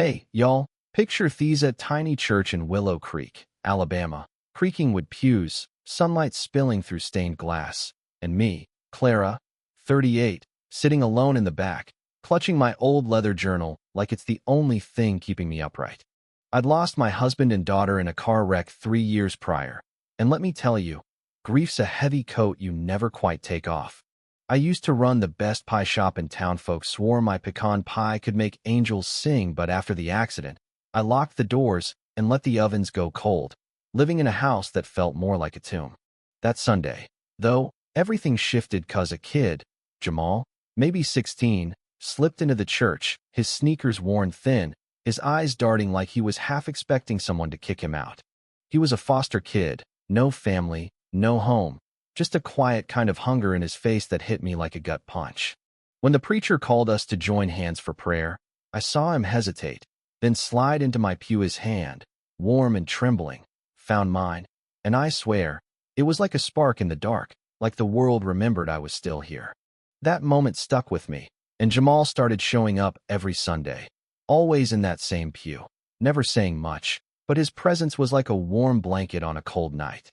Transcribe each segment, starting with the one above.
Hey, y'all, picture these at tiny church in Willow Creek, Alabama, creaking wood pews, sunlight spilling through stained glass, and me, Clara, 38, sitting alone in the back, clutching my old leather journal like it's the only thing keeping me upright. I'd lost my husband and daughter in a car wreck 3 years prior, and let me tell you, grief's a heavy coat you never quite take off. I used to run the best pie shop in town. Folks swore my pecan pie could make angels sing, but after the accident, I locked the doors and let the ovens go cold, living in a house that felt more like a tomb. That Sunday, though, everything shifted 'cause a kid, Jamal, maybe 16, slipped into the church, his sneakers worn thin, his eyes darting like he was half expecting someone to kick him out. He was a foster kid, no family, no home. Just a quiet kind of hunger in his face that hit me like a gut punch. When the preacher called us to join hands for prayer, I saw him hesitate, then slide into my pew. His hand, warm and trembling, found mine, and I swear, it was like a spark in the dark, like the world remembered I was still here. That moment stuck with me, and Jamal started showing up every Sunday, always in that same pew, never saying much, but his presence was like a warm blanket on a cold night.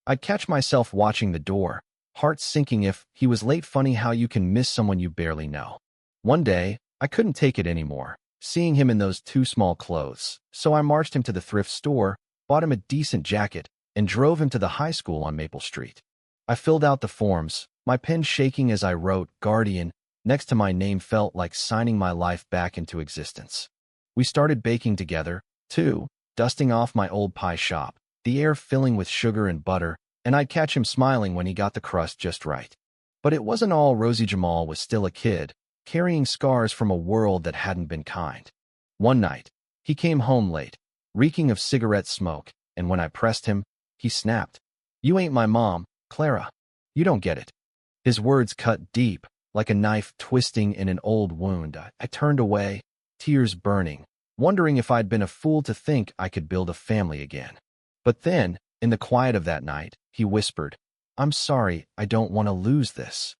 I'd catch myself watching the door, heart sinking if he was late. Funny how you can miss someone you barely know. One day, I couldn't take it anymore, seeing him in those too small clothes, so I marched him to the thrift store, bought him a decent jacket, and drove him to the high school on Maple Street. I filled out the forms, my pen shaking as I wrote Guardian next to my name. Felt like signing my life back into existence. We started baking together, too, dusting off my old pie shop, the air filling with sugar and butter, and I'd catch him smiling when he got the crust just right. But it wasn't all rosy. Jamal was still a kid, carrying scars from a world that hadn't been kind. One night, he came home late, reeking of cigarette smoke, and when I pressed him, he snapped. "You ain't my mom, Clara. You don't get it." His words cut deep, like a knife twisting in an old wound. I turned away, tears burning, wondering if I'd been a fool to think I could build a family again. But then, in the quiet of that night, he whispered, "I'm sorry, I don't want to lose this."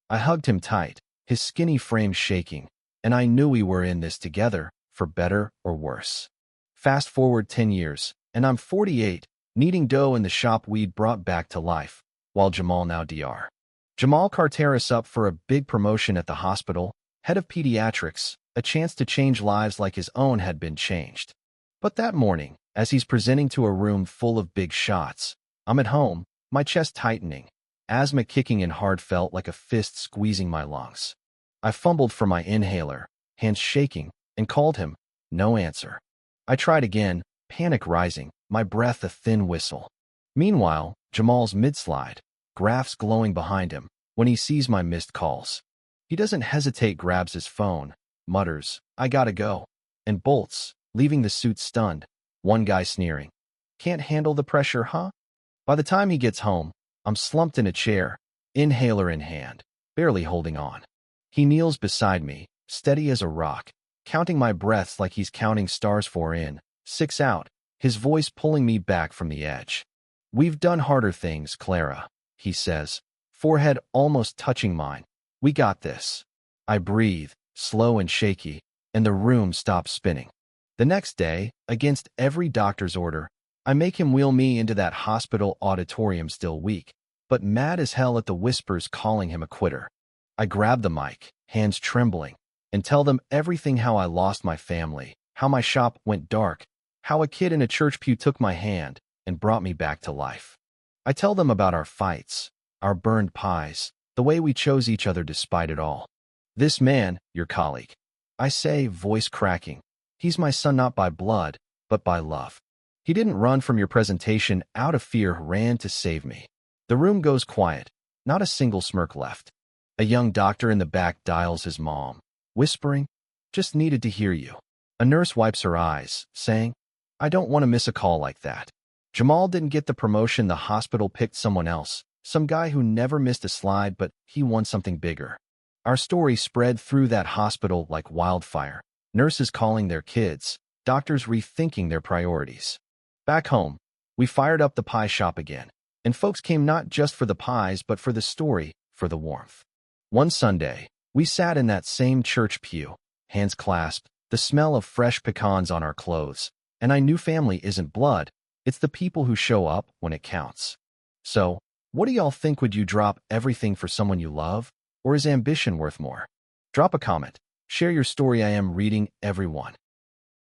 I hugged him tight, his skinny frame shaking, and I knew we were in this together, for better or worse. Fast forward 10 years, and I'm 48, kneading dough in the shop we'd brought back to life, while Jamal now Dr. Jamal Carteris up for a big promotion at the hospital, head of pediatrics, a chance to change lives like his own had been changed. But that morning, as he's presenting to a room full of big shots, I'm at home, my chest tightening, asthma kicking in hard, felt like a fist squeezing my lungs. I fumbled for my inhaler, hands shaking, and called him. No answer. I tried again, panic rising, my breath a thin whistle. Meanwhile, Jamal's mid-slide, graphs glowing behind him, when he sees my missed calls. He doesn't hesitate, grabs his phone, mutters, "I gotta go," and bolts, leaving the suit stunned, one guy sneering. "Can't handle the pressure, huh?" By the time he gets home, I'm slumped in a chair, inhaler in hand, barely holding on. He kneels beside me, steady as a rock, counting my breaths like he's counting stars. 4 in, 6 out, his voice pulling me back from the edge. "We've done harder things, Clara," he says, forehead almost touching mine. "We got this." I breathe, slow and shaky, and the room stops spinning. The next day, against every doctor's order, I make him wheel me into that hospital auditorium, still weak, but mad as hell at the whispers calling him a quitter. I grab the mic, hands trembling, and tell them everything: how I lost my family, how my shop went dark, how a kid in a church pew took my hand and brought me back to life. I tell them about our fights, our burned pies, the way we chose each other despite it all. "This man, your colleague," I say, voice cracking, "he's my son, not by blood, but by love. He didn't run from your presentation out of fear, ran to save me." The room goes quiet, not a single smirk left. A young doctor in the back dials his mom, whispering, "Just needed to hear you." A nurse wipes her eyes, saying, "I don't want to miss a call like that." Jamal didn't get the promotion. The hospital picked someone else, some guy who never missed a slide, but he won something bigger. Our story spread through that hospital like wildfire, nurses calling their kids, doctors rethinking their priorities. Back home, we fired up the pie shop again, and folks came not just for the pies but for the story, for the warmth. One Sunday, we sat in that same church pew, hands clasped, the smell of fresh pecans on our clothes, and I knew family isn't blood, it's the people who show up when it counts. So, what do y'all think? Would you drop everything for someone you love, or is ambition worth more? Drop a comment. Share your story. I am reading everyone.